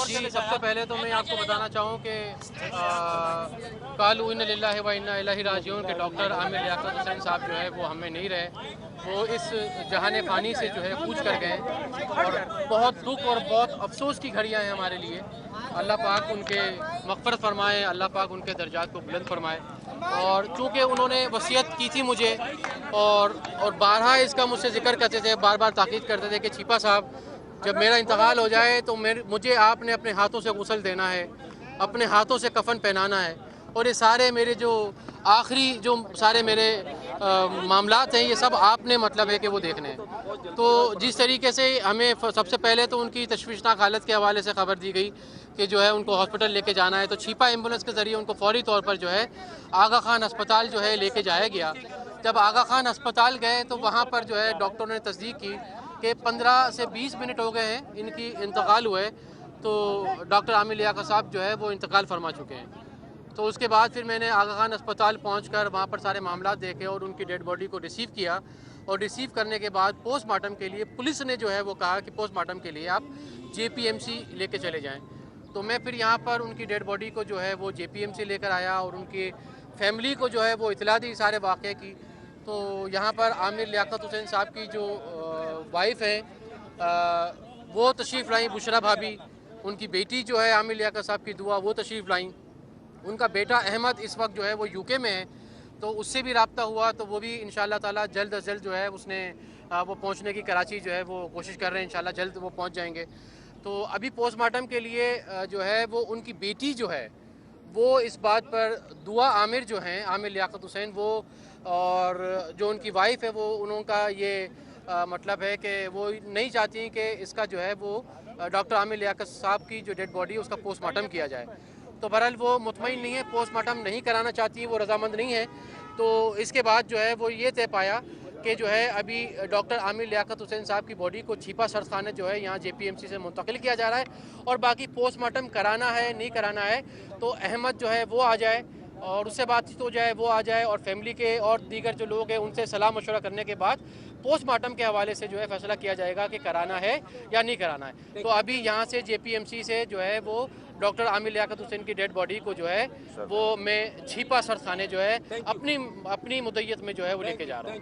جی سب سے پہلے تو میں آپ کو بتانا چاہوں کہ قالوا انا للہ و انا الیہ راجعون کے ڈاکٹر عامر لیاقت حسین صاحب جو ہے وہ ہمیں نہیں رہے، وہ اس جہان فانی سے جو ہے کوچ کر گئے اور بہت دکھ اور بہت افسوس کی گھڑیاں ہیں ہمارے لیے۔ اللہ پاک ان کے مغفرت فرمائے، اللہ پاک ان کے درجات کو بلند فرمائے۔ اور چونکہ انہوں نے وصیت کی تھی مجھے اور بارہا اس کا مجھ سے ذکر کرتے تھے، بار بار تاکید کرتے تھے کہ چھیپا صاحب جب میرا انتقال ہو جائے تو مجھے آپ نے اپنے ہاتھوں سے غسل دینا ہے، اپنے ہاتھوں سے کفن پہنانا ہے، اور یہ سارے میرے جو آخری جو سارے میرے معاملات ہیں یہ سب آپ نے مطلب ہے کہ وہ دیکھنے ہیں۔ تو جس طریقے سے ہمیں سب سے پہلے تو ان کی تشویشناک حالت کے حوالے سے خبر دی گئی کہ جو ہے ان کو ہاسپٹل لے کے جانا ہے، تو چھیپا ایمبولنس کے ذریعے ان کو فوری طور پر جو ہے آغا خان ہسپتال جو ہے لے کے جایا گیا۔ جب آغا خان ہسپتال گئے تو وہاں پر جو ہے ڈاکٹروں نے تصدیق کی کہ 15 سے 20 منٹ ہو گئے ہیں ان کی انتقال ہوئے، تو ڈاکٹر عامر لیاقت صاحب جو ہے وہ انتقال فرما چکے ہیں۔ تو اس کے بعد پھر میں نے آغا خان ہسپتال پہنچ کر وہاں پر سارے معاملات دیکھے اور ان کی ڈیڈ باڈی کو ریسیو کیا، اور ریسیو کرنے کے بعد پوسٹ مارٹم کے لیے پولیس نے جو ہے وہ کہا کہ پوسٹ مارٹم کے لیے آپ JPMC لے کے چلے جائیں۔ تو میں پھر یہاں پر ان کی ڈیڈ باڈی کو جو ہے وہ JPMC لے کر آیا اور ان کی فیملی کو جو ہے وہ اطلاع دی سارے واقعے کی۔ تو یہاں پر عامر لیاقت حسین صاحب کی جو وائف ہیں وہ تشریف لائیں، بشرا بھابی، ان کی بیٹی جو ہے عامر لیاقت صاحب کی دعا وہ تشریف لائیں، ان کا بیٹا احمد اس وقت جو ہے وہ UK میں ہے، تو اس سے بھی رابطہ ہوا، تو وہ بھی انشاءاللہ تعالی جلد از جلد جو ہے اس نے وہ پہنچنے کی کراچی جو ہے وہ کوشش کر رہے ہیں، انشاءاللہ جلد وہ پہنچ جائیں گے۔ تو ابھی پوسٹ مارٹم کے لیے جو ہے وہ ان کی بیٹی جو ہے وہ اس بات پر دعا عامر جو ہیں عامر لیاقت حسین وہ، اور جو ان کی وائف ہے وہ انہوں کا یہ مطلب ہے کہ وہ نہیں چاہتی کہ اس کا جو ہے وہ ڈاکٹر عامر لیاقت صاحب کی جو ڈیڈ باڈی ہے اس کا پوسٹ مارٹم کیا جائے۔ تو بہرحال وہ مطمئن نہیں ہے، پوسٹ مارٹم نہیں کرانا چاہتی، وہ رضامند نہیں ہے۔ تو اس کے بعد جو ہے وہ یہ طے پایا کہ جو ہے ابھی ڈاکٹر عامر لیاقت حسین صاحب کی باڈی کو چھیپا سرخانہ جو ہے یہاں JPMC سے منتقل کیا جا رہا ہے، اور باقی پوسٹ مارٹم کرانا ہے نہیں کرانا ہے تو احمد جو ہے وہ آ جائے اور اس سے بات چیت ہو جائے، وہ آ جائے، اور فیملی کے اور دیگر جو لوگ ہیں ان سے صلاح مشورہ کرنے کے بعد پوسٹ مارٹم کے حوالے سے جو ہے فیصلہ کیا جائے گا کہ کرانا ہے یا نہیں کرانا ہے۔ تو ابھی یہاں سے JPMC سے جو ہے وہ ڈاکٹر عامر لیاقت حسین کی ڈیڈ باڈی کو جو ہے وہ میں چھیپا سرخانے جو ہے اپنی مدیت میں جو ہے وہ لے کے جا رہا ہوں۔